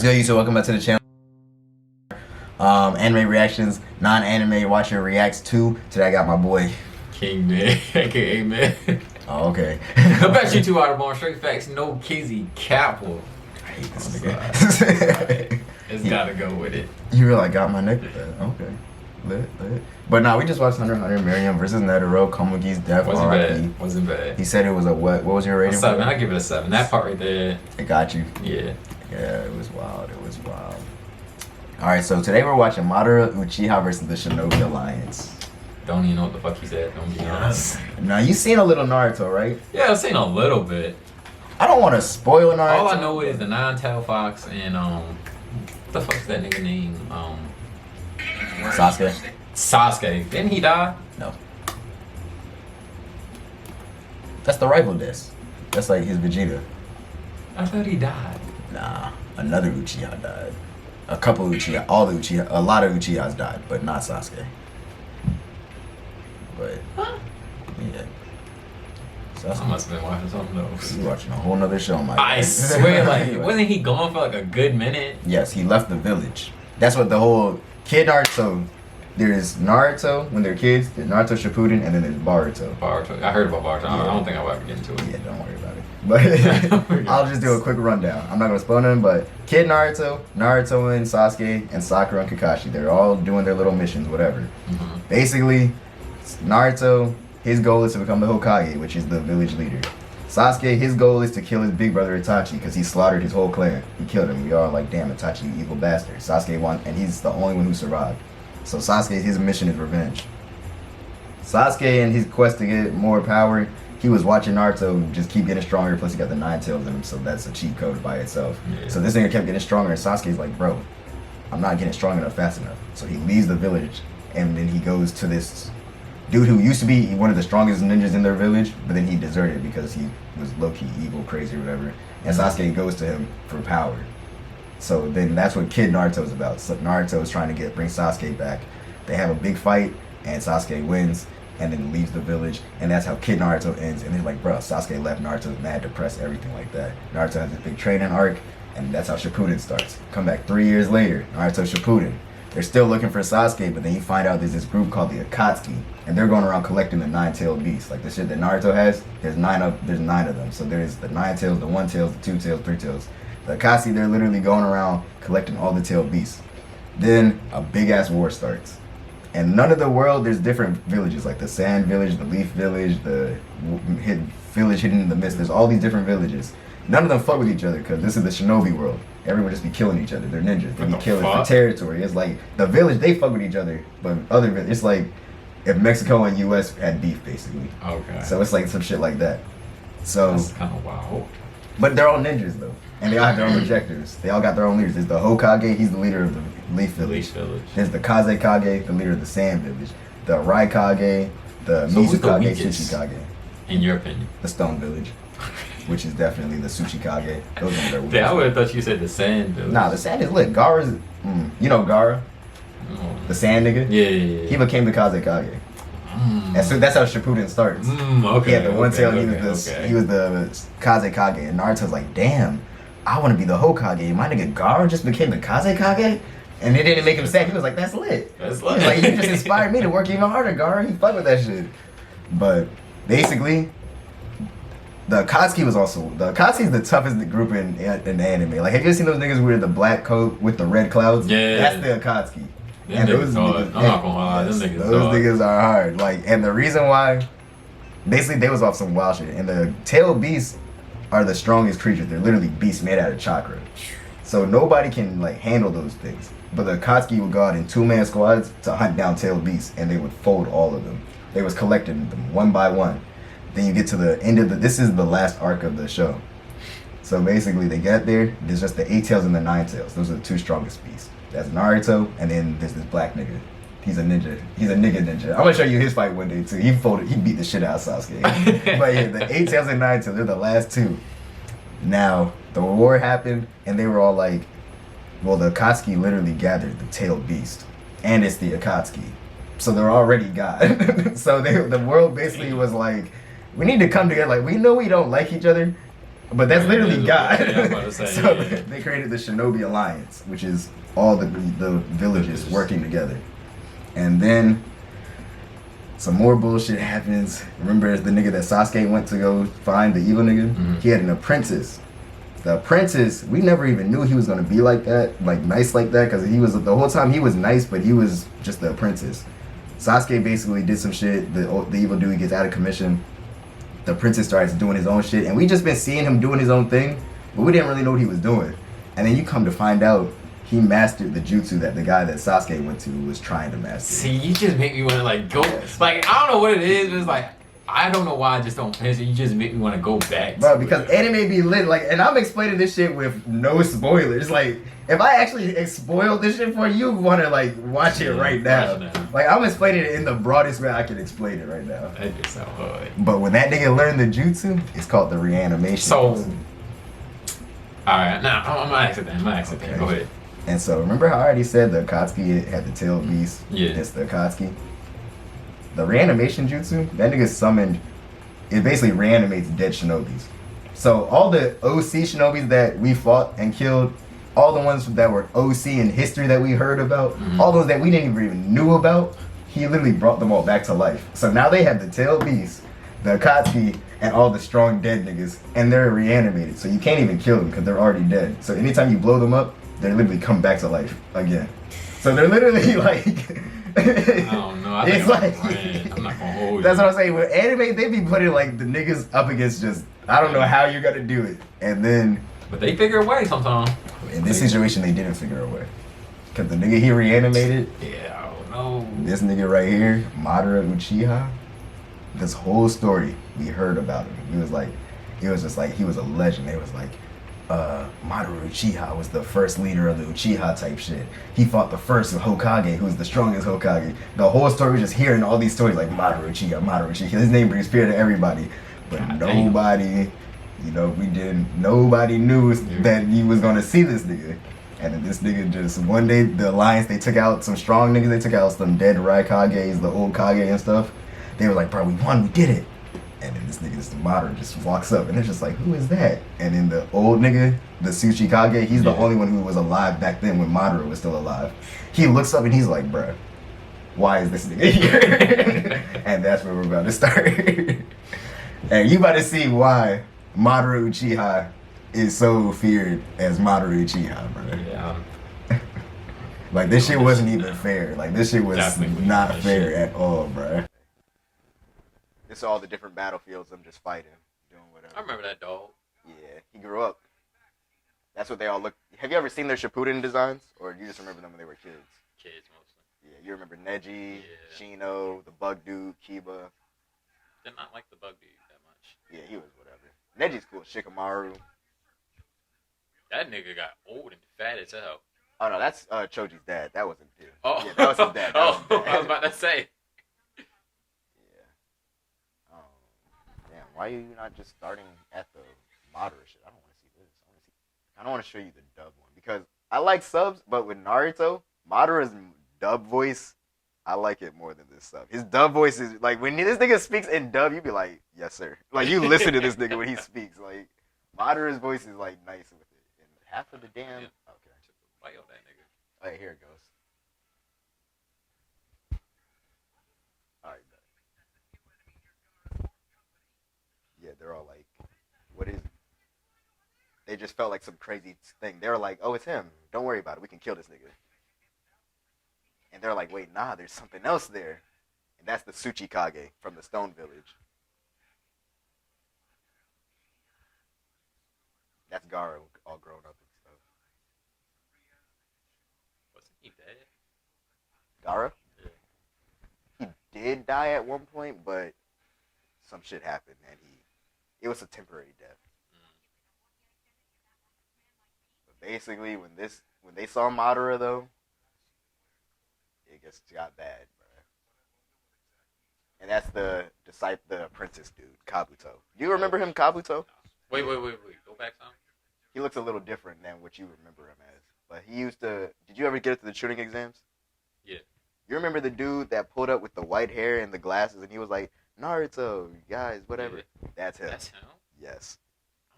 What's good, YouTube? Welcome back to the channel. Anime reactions, non-anime watching reacts to. Today I got my boy King Man, aka Man. Oh, okay. I bet you 2 out of bomb. Straight facts, no kizzy capital. I hate this nigga. It's gotta go with it. You really got my neck with that. Okay. Lit. But nah, we just watched Hunter x Hunter, Miriam versus Netero, Komugi's death. Wasn't bad. He said it was a what? What was your rating? 7. I give it a 7. That part right there. It got you. Yeah. Yeah, it was wild. Alright, so today we're watching Madara Uchiha versus the Shinobi Alliance. Don't even know what the fuck he said. Don't be honest. Now, you seen a little Naruto, right? Yeah, I've seen a little bit. I don't want to spoil Naruto. All I know is the 9-tailed fox and what the fuck's that nigga name? Sasuke. Sasuke. Didn't he die? No. That's the rival disc. That's like his Vegeta. I thought he died. Nah, another Uchiha died. A couple Uchiha, all the Uchiha, a lot of Uchihas died, but not Sasuke. But yeah. I must have been watching something else. You watching a whole nother show, my I swear, like, wasn't he gone for like a good minute? Yes, he left the village. That's what the whole kid Naruto. There's Naruto when they're kids. There's Naruto Shippuden, and then there's Boruto. Boruto. I heard about Boruto. I don't think I'll ever get into it. Yeah, don't worry about it. But I'll just do a quick rundown. I'm not gonna spoil them, but Kid Naruto, Naruto and Sasuke, and Sakura and Kakashi, they're all doing their little missions, whatever. Basically, Naruto, his goal is to become the Hokage, which is the village leader. Sasuke, his goal is to kill his big brother Itachi because he slaughtered his whole clan. He killed him. We all like, damn, Itachi, you evil bastard. Sasuke won, and he's the only one who survived. So Sasuke, his mission is revenge. Sasuke, in his quest to get more power, he was watching Naruto just keep getting stronger, plus he got the 9 tails in him, so that's a cheat code by itself. Yeah. So this nigga kept getting stronger, and Sasuke's like, bro, I'm not getting strong enough fast enough. So he leaves the village, and then he goes to this dude who used to be one of the strongest ninjas in their village, but then he deserted because he was low-key evil, crazy, or whatever. And Sasuke goes to him for power. So then that's what Kid Naruto's about. So Naruto is trying to bring Sasuke back. They have a big fight, and Sasuke wins, and then leaves the village, and that's how Kid Naruto ends. And they're like, bro, Sasuke left, Naruto's mad, depressed, everything like that. Naruto has this big training arc, and that's how Shippuden starts. Come back 3 years later, Naruto Shippuden. They're still looking for Sasuke, but then you find out there's this group called the Akatsuki, and they're going around collecting the 9-tailed beasts. Like the shit that Naruto has, there's 9 of them. So there's the 9 tails, the 1 tails, the 2 tails, 3 tails. The Akatsuki, they're literally going around collecting all the tailed beasts. Then a big ass war starts. And none of the world, there's different villages, like the Sand Village, the Leaf Village, the village hidden in the mist. There's all these different villages. None of them fuck with each other because this is the Shinobi world. Everyone just be killing each other. They're ninjas. They be killing for territory. It's like the village, they fuck with each other, but other villages, it's like if Mexico and US had beef, basically. Okay. So it's like some shit like that. So that's kind of wild. But they're all ninjas though, and they all have their own objectives. They all got their own leaders. There's the Hokage, he's the leader of the Leaf Village. There's the Kage, the leader of the Sand Village. The Raikage, the Mizukage, Tsuchikage. In your opinion? The Stone Village, which is definitely the Tsuchikage. Those are their yeah, I would have thought you said the Sand Village. Nah, the Sand is lit. Gaara's, you know Gaara? The Sand nigga? Yeah. He became the Kage. And so that's how Shippuden starts. Okay. He had the 1 tail. He was the Kage, and Naruto's like, damn, I want to be the Hokage. My nigga Gaara just became the Kage, and it didn't make him sad. He was like, that's lit. That's lit. Like, you just inspired me to work even harder, Gaara. He fuck with that shit. But basically, the Akatsuki was also the Akatsuki's the toughest group in anime. Like, have you ever seen those niggas wear the black coat with the red clouds? Yeah. That's the Akatsuki. And those niggas, I'm not gonna lie, those niggas are hard. Like, and the reason why, basically, they was off some wild shit. And the tailed beasts are the strongest creatures. They're literally beasts made out of chakra. So nobody can like handle those things. But the Akatsuki would go out in 2-man squads to hunt down tailed beasts, and they would fold all of them. They was collecting them one by one. Then you get to the end of this is the last arc of the show. So basically, they get there. There's just the 8 tails and the 9 tails. Those are the 2 strongest beasts. That's Naruto, and then there's this black nigga. He's a ninja. He's a nigga ninja. I'm gonna show you his fight one day too. He beat the shit out of Sasuke. But yeah, the 8 tails and 9 tails, they're the last 2. Now, the war happened, and they were all like, well, the Akatsuki literally gathered the tailed beast. And it's the Akatsuki. So they're already God. So the world basically was like, we need to come together. Like, we know we don't like each other, But that's literally God. Yeah, I'm about to say, So yeah. they created the Shinobi Alliance, which is all the villages working together. And then some more bullshit happens. Remember the nigga that Sasuke went to go find, the evil nigga? Mm-hmm. He had an apprentice. The apprentice, we never even knew he was gonna be like that, like nice like that, because he was, the whole time he was nice, but he was just the apprentice. Sasuke basically did some shit. The evil dude gets out of commission. The apprentice starts doing his own shit, and we just been seeing him doing his own thing, but we didn't really know what he was doing. And then you come to find out he mastered the jutsu that the guy that Sasuke went to was trying to master. See, you just make me want to like go. Like I don't know what it is, but it's like I don't know why I just don't finish it. You just make me want to go back. Bro, because anime be lit, like, and I'm explaining this shit with no spoilers. Like, if I actually spoiled this shit for you, want to like watch it right now. Like, I'm explaining it in the broadest way I can explain it right now. That is so hard. But when that nigga learned the jutsu, it's called the reanimation. So, jutsu. alright, now I'm gonna ask it then. Okay. Go ahead. And so, remember how I already said the Akatsuki had the tail beast? Yeah. It's the Akatsuki. The reanimation jutsu, that nigga summoned, it basically reanimates dead shinobis. So all the OC shinobis that we fought and killed, all the ones that were OC in history that we heard about, all those that we didn't even knew about, he literally brought them all back to life. So now they have the tail beast, the Akatsuki, and all the strong dead niggas, and they're reanimated. So you can't even kill them because they're already dead. So anytime you blow them up, they literally come back to life again. So they're literally like... I don't know. I think I'm not gonna hold you. That's what I'm saying. With anime, they be putting like the niggas up against just, I don't know how you're gonna do it. And then... But they figure a way sometimes. In this situation, they didn't figure a way. Because the nigga he reanimated... Yeah, I don't know. This nigga right here, Madara Uchiha, this whole story, we heard about him. He was like, it was just like, he was a legend. It was like, Madara Uchiha was the first leader of the Uchiha type shit. He fought the first Hokage, who was the strongest Hokage. The whole story was just hearing all these stories like Madara Uchiha, Madara Uchiha. His name brings fear to everybody. But nobody, you know, nobody knew that he was gonna see this nigga. And then this nigga just, one day, the Alliance, they took out some strong niggas, they took out some dead Raikages, the old Kage and stuff. They were like, bro, we won, we did it. And then this nigga, this Madara, just walks up, and it's just like, who is that? And then the old nigga, the Tsuchi Kage, he's the only one who was alive back then when Madara was still alive. He looks up and he's like, bruh, why is this nigga here? And that's where we're about to start. And you about to see why Madara Uchiha is so feared as Madara Uchiha, bro. Yeah. Like, this shit wasn't even fair. Like, this shit was not fair at all, bro. This is all the different battlefields, them just fighting, doing whatever. I remember that dog. Yeah, he grew up. That's what they all look. Have you ever seen their shippuden designs? Or do you just remember them when they were kids? Kids mostly. Yeah, you remember Neji, Shino, the bug dude, Kiba. Did not like the bug dude that much. Yeah, he was whatever. Neji's cool. Shikamaru. That nigga got old and fat as hell. Oh no, that's Choji's dad. That wasn't him. Oh, yeah, that was his dad. I was about to say. Damn, why are you not just starting at the Madara shit? I don't want to see this. I don't want to show you the dub one because I like subs, but with Naruto, Madara's dub voice, I like it more than this sub. His dub voice is like when this nigga speaks in dub, you be like, yes sir. Like you listen to this nigga when he speaks. Like Madara's voice is like nice with it. And half of the damn okay. Why yo that nigga? Alright, here it goes. Alright. Yeah, they're all like, what is it? They just felt like some crazy thing. They were like, oh, it's him. Don't worry about it. We can kill this nigga. And they're like, wait, nah, there's something else there. And that's the Tsuchi Kage from the Stone Village. That's Gaara all grown up and stuff. Wasn't he dead? Gaara? Yeah. He did die at one point, but some shit happened and it was a temporary death. But basically, when they saw Madara though, it just got bad, bro. And that's the apprentice dude, Kabuto. Do you remember him, Kabuto? Wait. Go back some. He looks a little different than what you remember him as. But he used to. Did you ever get to the shooting exams? Yeah. You remember the dude that pulled up with the white hair and the glasses, and he was like, Naruto, guys, whatever. Yeah. That's him. That's him? Yes.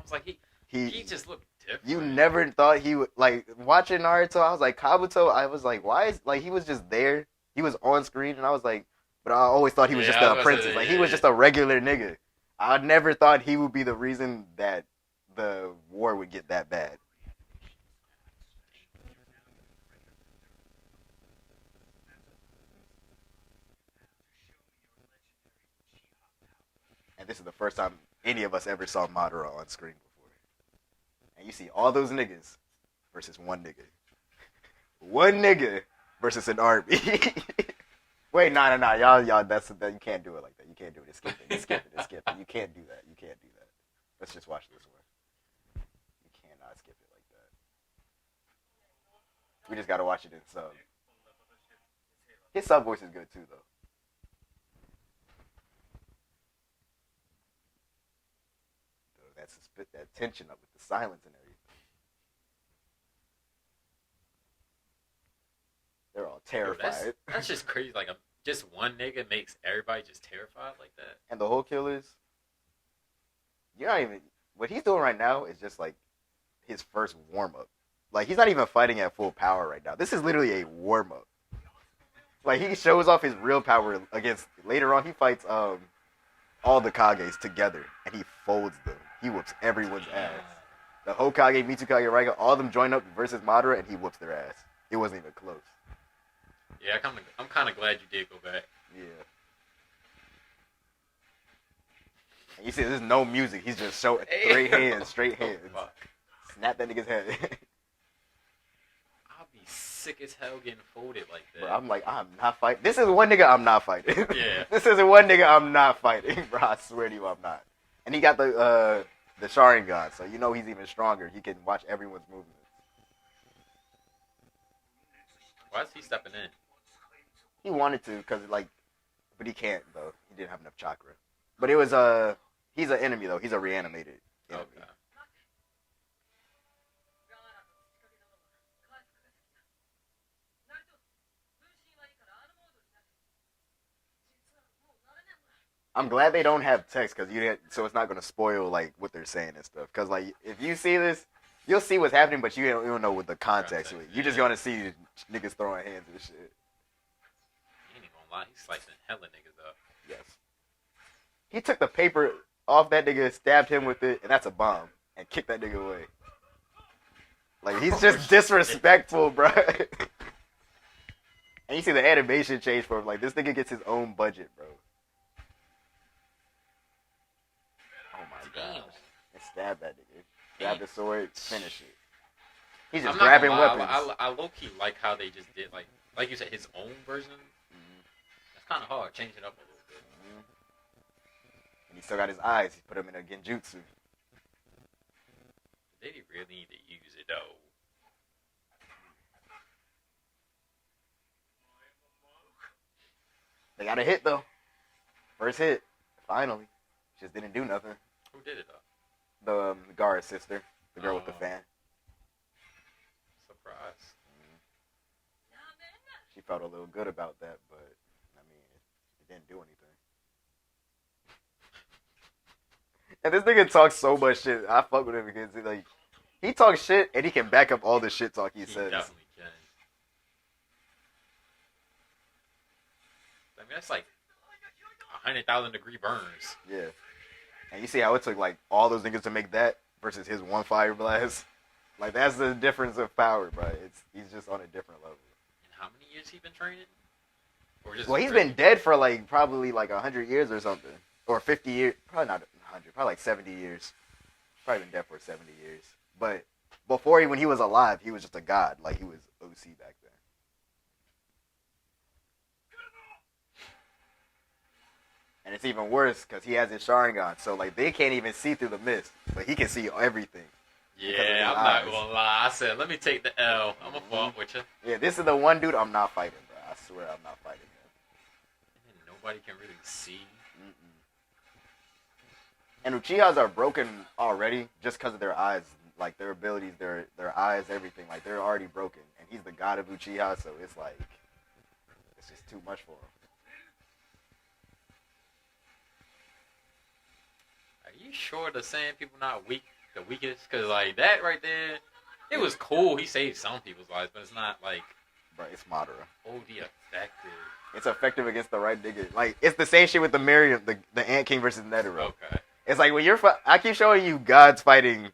I was like, he just looked different. You never thought he would, like, watching Naruto, I was like, Kabuto, I was like, why is, like, he was just there. He was on screen, and I was like, but I always thought he was just an apprentice. Like, he was just a regular nigga. I never thought he would be the reason that the war would get that bad. And this is the first time any of us ever saw Madara on screen before. And you see all those niggas versus one nigga. One nigga versus an army. Wait, no. Y'all, you can't do it like that. You can't do it. Skip it. You can't do that. Let's just watch this one. You cannot skip it like that. We just gotta watch it in sub. His sub voice is good too, though. That tension up with the silence and everything. They're all terrified. That's just crazy. Like, just one nigga makes everybody just terrified like that. And the whole killers, you're not even. What he's doing right now is just like his first warm up. Like, he's not even fighting at full power right now. This is literally a warm up. Like, he shows off his real power against. Later on, he fights all the Kages together, and he folds them. He whoops everyone's ass. The Hokage, Mitsuki, Rinnegan, all of them join up versus Madara, and he whoops their ass. It wasn't even close. Yeah, I'm kind of glad you did go back. Yeah. And you see, there's no music. He's just showing straight hands. Oh, snap that nigga's head. I'll be sick as hell getting folded like that. Bro, I'm like, I'm not fighting. This is one nigga I'm not fighting. Yeah. This is one nigga I'm not fighting, bro. I swear to you, I'm not. And he got the Sharingan, so you know he's even stronger. He can watch everyone's movements. Why is he stepping in? He wanted to, but he can't though. He didn't have enough chakra. But it was he's an enemy though. He's a reanimated enemy. Okay. I'm glad they don't have text so it's not gonna spoil like what they're saying and stuff. Cause like if you see this, you'll see what's happening, but you don't know what the context is. You're just gonna see niggas throwing hands and shit. He ain't gonna lie, he's slicing hella niggas up. Yes. He took the paper off that nigga, stabbed him with it, and that's a bomb, and kicked that nigga away. Like, he's just disrespectful, bro. And you see the animation change for him. Like, this nigga gets his own budget, bro. Oh my gosh. And stab that nigga. Grab the sword, finish it. He's just grabbing weapons. I low-key like how they just did, like you said, his own version. Mm-hmm. That's kind of hard, change it up a little bit. Mm-hmm. And he still got his eyes. He put him in a genjutsu. They really need to use it, though. They got a hit, though. First hit. Finally. Just didn't do nothing. Who did it, though? The guard sister. The girl with the fan. Surprise. Mm-hmm. She felt a little good about that, but, I mean, it didn't do anything. And this nigga talks so much shit. I fuck with him because he talks shit and he can back up all the shit talk he says. Definitely can. I mean, that's like 100,000 degree burns. Yeah. And you see how it took like all those niggas to make that versus his one fire blast. Like, that's the difference of power, bro. He's just on a different level. And how many years he been training? Or just he's been dead for probably 100 years or something. Or 50 years. Probably not 100. Probably 70 years. Probably been dead for 70 years. But before when he was alive, he was just a god. Like, he was OC back then. And it's even worse because he has his Sharingan. So, they can't even see through the mist. But he can see everything. Yeah, I'm not going to lie. I said, let me take the L. I'm going to fall with you. Yeah, this is the one dude I'm not fighting, bro. I swear I'm not fighting him. And nobody can really see. Mm-mm. And Uchihas are broken already just because of their eyes. Like, their abilities, their eyes, everything. Like, they're already broken. And he's the god of Uchiha, so it's it's just too much for him. Are you sure the Sand people not weak? the weakest, because like that right there, it was cool. He saved some people's lives, but it's not like, bro, it's Madara. OD effective. It's effective against the right nigga. Like, it's the same shit with the Miriam, the Ant King versus Netero. Okay. It's like when I keep showing you gods fighting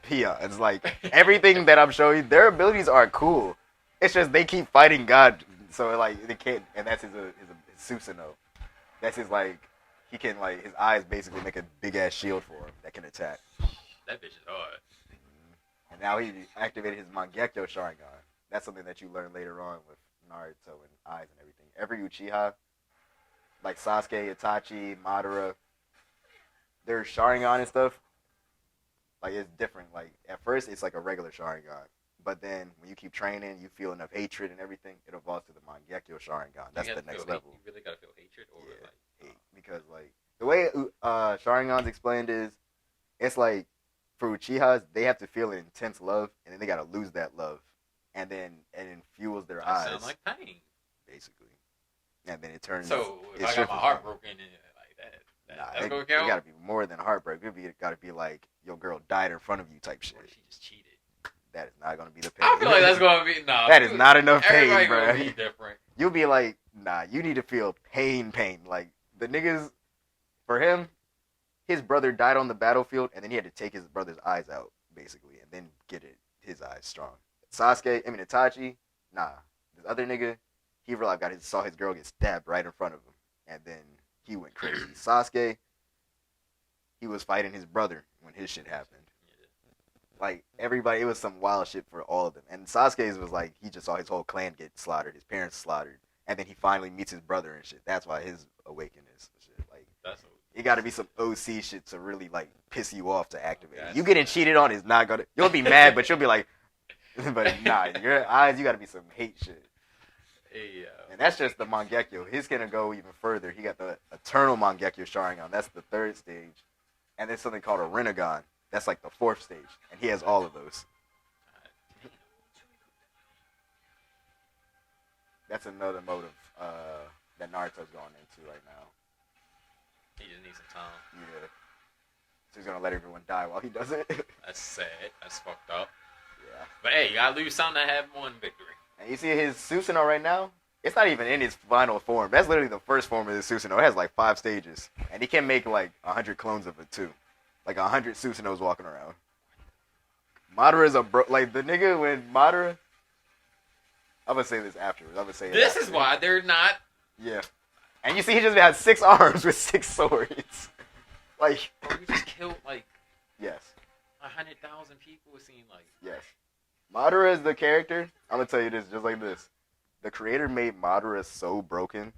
peons. Like, everything that I'm showing you, their abilities are cool. It's just they keep fighting God, so like they can't. And that's his Susanoo. That's his like. He can like his eyes basically make a big ass shield for him that can attack. That bitch is hard. And now he activated his Mangekyo Sharingan. That's something that you learn later on with Naruto and eyes and everything. Every Uchiha, like Sasuke, Itachi, Madara, their Sharingan and stuff, like it's different. Like at first it's like a regular Sharingan, but then when you keep training, you feel enough hatred and everything, it evolves to the Mangekyo Sharingan. That's the next level. You really gotta feel hatred, or yeah, like hate. Because like the way Sharingan's explained is, it's like for Uchihas they have to feel an intense love, and then they gotta lose that love, and then it fuels their eyes. Sound like pain, basically. And then it turns. So if I got my heart broken and like that's gonna count. It gotta be more than heartbreak. It gotta be like your girl died in front of you type shit. Or she just cheated. That is not gonna be the pain. I feel like that's gonna be that is not enough pain, bro. Gonna be different. You'll be like, nah. You need to feel pain. Like the niggas, for him, his brother died on the battlefield, and then he had to take his brother's eyes out, basically, and then get his eyes strong. Itachi, nah. This other nigga, he realized saw his girl get stabbed right in front of him, and then he went crazy. Sasuke, he was fighting his brother when his shit happened. Like everybody, it was some wild shit for all of them. And Sasuke's was like he just saw his whole clan get slaughtered, his parents slaughtered, and then he finally meets his brother and shit. That's why his awakening is shit. Like it got to be some OC shit to really like piss you off to activate. You getting cheated on is not gonna. You'll be mad, but you'll be like, but nah, your eyes, you got to be some hate shit. Hey, and that's just the Mangekyo. He's gonna go even further. He got the Eternal Mangekyo Sharingan. That's the 3rd stage, and there's something called a Rinnegan. That's like the 4th stage, and he has all of those. That's another motive that Naruto's going into right now. He just needs some time. Yeah. So he's gonna let everyone die while he does it. That's sad. That's fucked up. Yeah. But hey, you gotta lose something to have one victory. And you see his Susanoo right now? It's not even in his final form. That's literally the first form of his Susanoo. It has like 5 stages. And he can make like 100 clones of it too. Like 100 Susanoos walking around. Madara is like the nigga when Madara. I'm gonna say this afterwards. I'm gonna say this is why they're not. Yeah, and you see he just has 6 arms with 6 swords. Like, bro, you just killed like. Yes. 100,000 people. It seemed like. Yes. Madara is the character. I'm gonna tell you this just like this. The creator made Madara so broken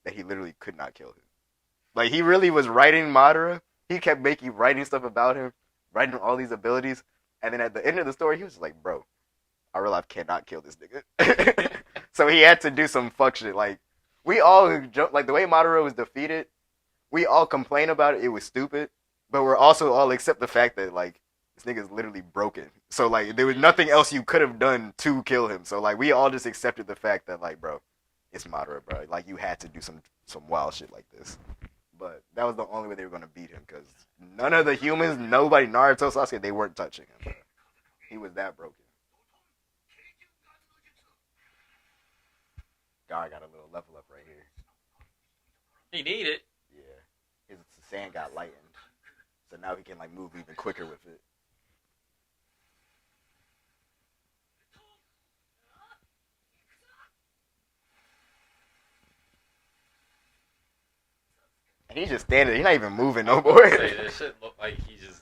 that he literally could not kill him. Like he really was writing Madara. He kept writing stuff about him, writing all these abilities, and then at the end of the story, he was like, "Bro, I realize I cannot kill this nigga." So he had to do some fuck shit. Like we all joke, like the way Madara was defeated, we all complain about it. It was stupid, but we're also all accept the fact that like this nigga's literally broken. So like there was nothing else you could have done to kill him. So like we all just accepted the fact that like, bro, it's Madara, bro. Like you had to do some wild shit like this. But that was the only way they were going to beat him, because none of the humans, nobody, Naruto, Sasuke, they weren't touching him. Bro. He was that broken. God got a little level up right here. He needed. Yeah. His sand got lightened. So now he can like move even quicker with it. And he's just standing. He's not even moving no more. This shit look like he just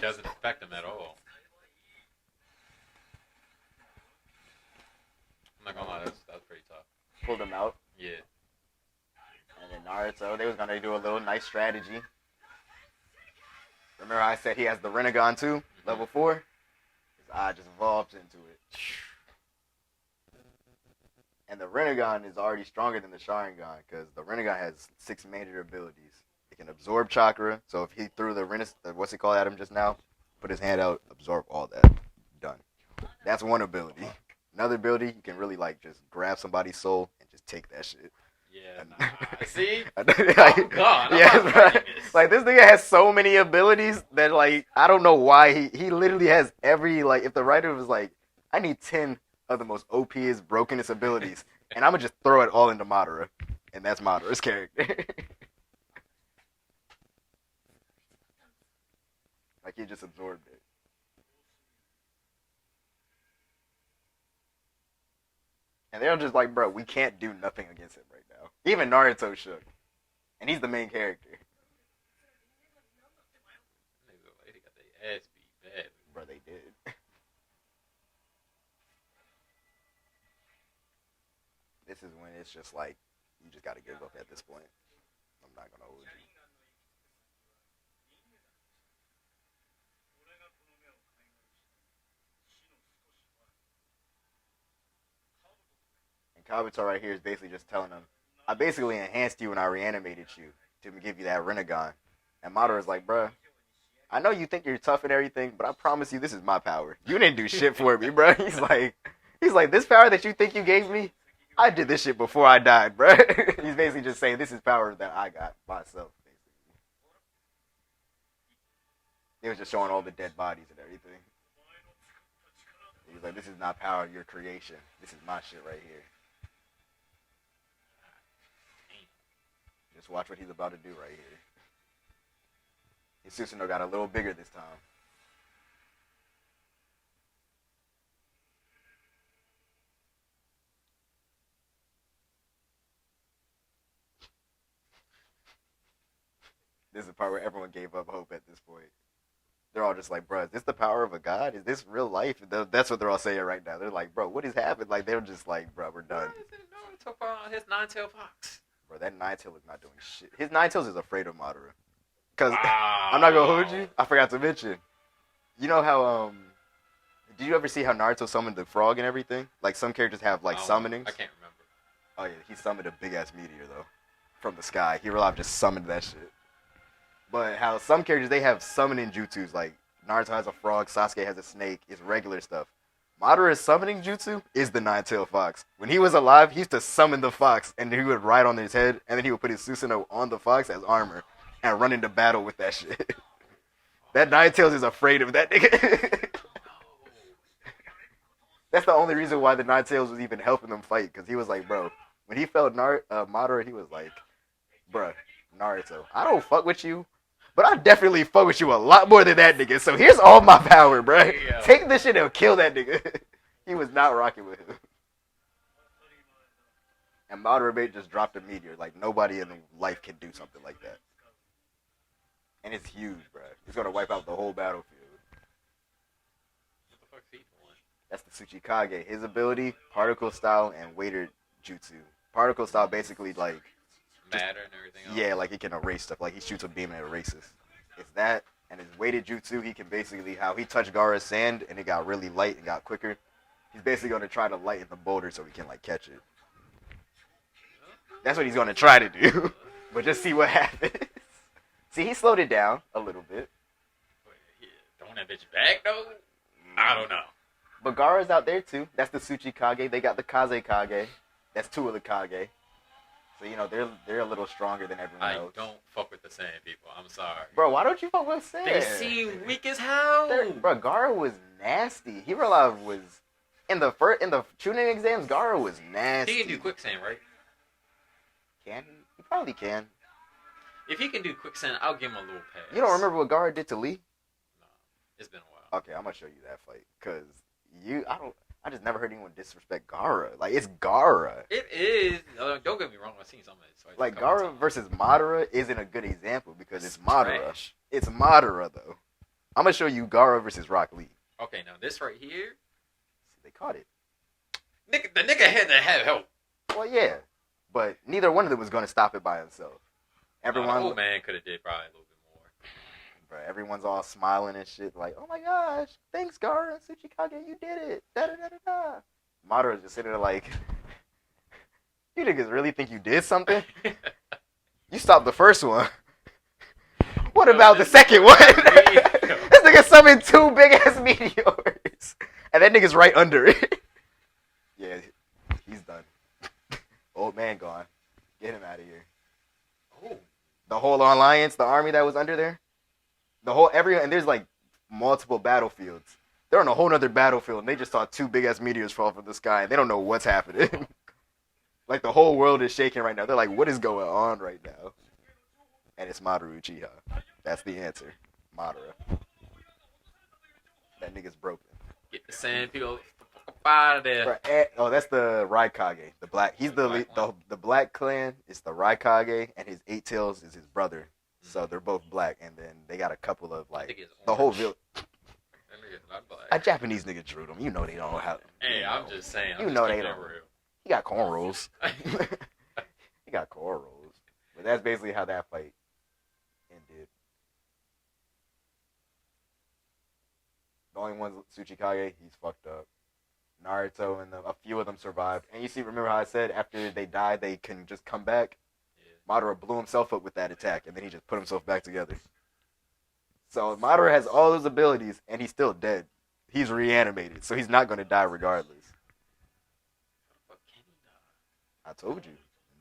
doesn't affect him at all. I'm not gonna lie, that's pretty tough. Pulled him out. Yeah. And then Naruto, they was gonna do a little nice strategy. Remember how I said he has the Rinnegan too, level 4? His eye just evolved into it. And the Rinnegan is already stronger than the Sharingan, because the Rinnegan has 6 major abilities. It can absorb chakra, so if he threw what's it called at him just now, put his hand out, absorb all that. Done. That's one ability. Another ability, you can really like just grab somebody's soul and just take that shit. Yeah, nah. See? Like, Oh God, I'm yeah, not writing this. like this nigga has so many abilities that like I don't know why he literally has every like if the writer was like I need 10 of the most OPest brokenest abilities and I'm gonna just throw it all into Madara and that's Madara's character. Like he just absorbed it. And they're just like, bro, we can't do nothing against him right now. Even Naruto shook. And he's the main character. They got their ass beat bad. Bro, they did. This is when it's just like, you just gotta give up at this point. I'm not gonna hold you. And Kabuto right here is basically just telling him, I basically enhanced you and I reanimated you to give you that Rinnegan. And Madara's like, bruh, I know you think you're tough and everything, but I promise you this is my power. You didn't do shit for me, bro. He's like, this power that you think you gave me, I did this shit before I died, bro. He's basically just saying this is power that I got myself, basically. He was just showing all the dead bodies and everything. He's like, this is not power, your creation. This is my shit right here. Just watch what he's about to do right here. His Susanoo got a little bigger this time. This is the part where everyone gave up hope at this point. They're all just like, bro, is this the power of a god? Is this real life? That's what they're all saying right now. They're like, bro, what has happened? Like, they're just like, bro, we're done. His nine-tailed fox. Bro, that Nine-Tail is not doing shit. His Nine-Tails is afraid of Madara. Because, I'm not going to hold you. I forgot to mention. You know how, did you ever see how Naruto summoned the frog and everything? Like, some characters have, like, summonings. I can't remember. Oh, yeah, he summoned a big-ass meteor, though. From the sky. He real life just summoned that shit. But how some characters, they have summoning jutsus. Like, Naruto has a frog, Sasuke has a snake. It's regular stuff. Madara's summoning jutsu is the Nine-Tailed Fox. When he was alive, he used to summon the fox, and he would ride on his head, and then he would put his Susanoo on the fox as armor, and run into battle with that shit. That Nine-Tails is afraid of that nigga. That's the only reason why the Nine-Tails was even helping them fight, because he was like, bro, when he felt Madara, he was like, bro, Naruto, I don't fuck with you, but I definitely fuck with you a lot more than that nigga. So here's all my power, bro. Yeah. Take this shit and kill that nigga. He was not rocking with him. And Madara Bay just dropped a meteor. Like, nobody in life can do something like that. And it's huge, bro. It's going to wipe out the whole battlefield. What the fuck's he doing? That's the Kage. His ability, particle style, and weighted jutsu. Particle style basically, like, matter and everything else. Yeah, like he can erase stuff. Like he shoots a beam and it erases. It's that, and his weighted jutsu, he can basically, how he touched Gaara's sand and it got really light and got quicker. He's basically going to try to lighten the boulder so he can like catch it. That's what he's going to try to do. But just see what happens. See, he slowed it down a little bit. Throwing that bitch back though? I don't know. But Gaara's out there too. That's the Kage. They got the Kage. That's two of the Kage. So, you know, they're a little stronger than everyone else. I don't fuck with the Sand people. I'm sorry. Bro, why don't you fuck with Sand? They seem weak as hell. Bro, Gaara was nasty. He realized was... In the tuning exams, Gaara was nasty. He can do quicksand, right? Can he? He probably can. If he can do quicksand, I'll give him a little pass. You don't remember what Gaara did to Lee? No. It's been a while. Okay, I'm going to show you that fight. Because I just never heard anyone disrespect Gaara. Like, it's Gaara. It is. Don't get me wrong. I've seen some of it. So like, Gaara versus Madara isn't a good example because it's Madara. Trash. It's Madara, though. I'm going to show you Gaara versus Rock Lee. Okay, now this right here. See, they caught it. The nigga had to have help. Well, yeah. But neither one of them was going to stop it by himself. Everyone, the old man could have did probably a little bit more. Bro, everyone's all smiling and shit, like, oh my gosh, thanks, Gaara and Kage, you did it. Da da da da da. Madara's just sitting there like, you niggas really think you did something? You stopped the first one. What about the second one? This nigga summoned 2 big ass meteors, and that nigga's right under it. Yeah, he's done. Old man gone. Get him out of here. Oh. The whole alliance, the army that was under there, and there's like multiple battlefields. They're on a whole nother battlefield, and they just saw 2 big ass meteors fall from the sky, and they don't know what's happening. Like the whole world is shaking right now. They're like, what is going on right now? And it's Madara Uchiha. That's the answer. Madara. That nigga's broken. Get the sand people out of there. Oh, that's the Raikage. The black. He's the black clan is the Raikage, and his 8 tails is his brother. So they're both black, and then they got a couple of like the whole village. A Japanese nigga drew them. You know they don't have. Hey, I'm just saying. You know they don't. He got cornrows. He got cornrows. But that's basically how that fight ended. The only one, Tsuchikage, he's fucked up. Naruto and a few of them survived. And you see, remember how I said after they died, they can just come back? Yeah. Madara blew himself up with that attack, and then he just put himself back together. So Madara has all those abilities, and he's still dead. He's reanimated, so he's not going to die regardless. I told you.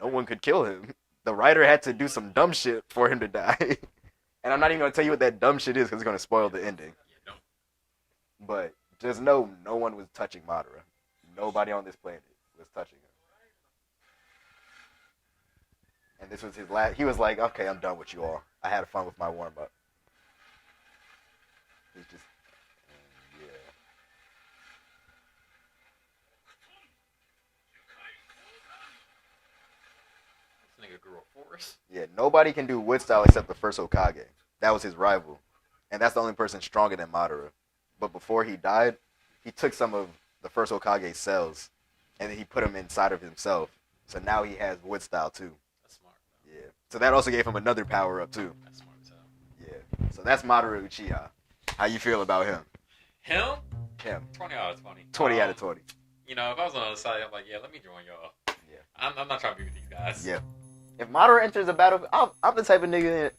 No one could kill him. The writer had to do some dumb shit for him to die. And I'm not even going to tell you what that dumb shit is because it's going to spoil the ending. But just know no one was touching Madara. Nobody on this planet was touching him. And this was his last. He was like, okay, I'm done with you all. I had fun with my warm-up. He's just, yeah. This nigga grew a forest. Yeah, nobody can do wood style except the first Hokage. That was his rival. And that's the only person stronger than Madara. But before he died, he took some of the first Hokage's cells and then he put them inside of himself. So now he has wood style too. That's smart. Yeah. So that also gave him another power up too. That's smart as hell. Yeah. So that's Madara Uchiha. How you feel about him? Him? Him. 20 out of 20. 20 out of 20. You know, if I was on the other side, I'm like, yeah, let me join y'all. Yeah. I'm not trying to be with these guys. Yeah. If Madara enters a battle, I'm the type of nigga,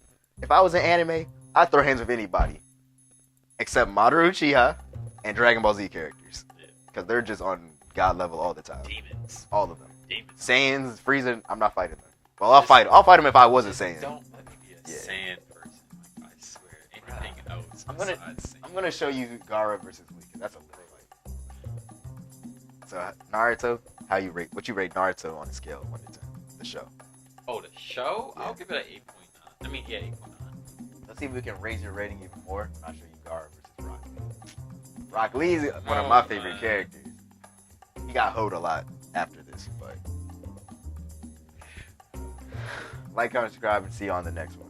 if I was in anime, I'd throw hands with anybody. Except Madara Uchiha and Dragon Ball Z characters. Because they're just on God level all the time. Demons. All of them. Demons. Saiyans, Frieza, I'm not fighting them. Well, I'll fight them if I wasn't Saiyan. Don't let me be a Saiyan person. I swear. Anything else I'm besides gonna show you Gaara versus Lee, because that's a little fight. So, Naruto, what you rate Naruto on a scale of 1 to 10? The show. Oh, the show? Yeah. I'll give it an 8.9. I mean, yeah, 8.9. Let's see if we can raise your rating even more. I'll show you Gaara versus Rock Lee. Rock Lee's one of my favorite characters. He got hoed a lot after this, but like, comment, subscribe, and see you on the next one.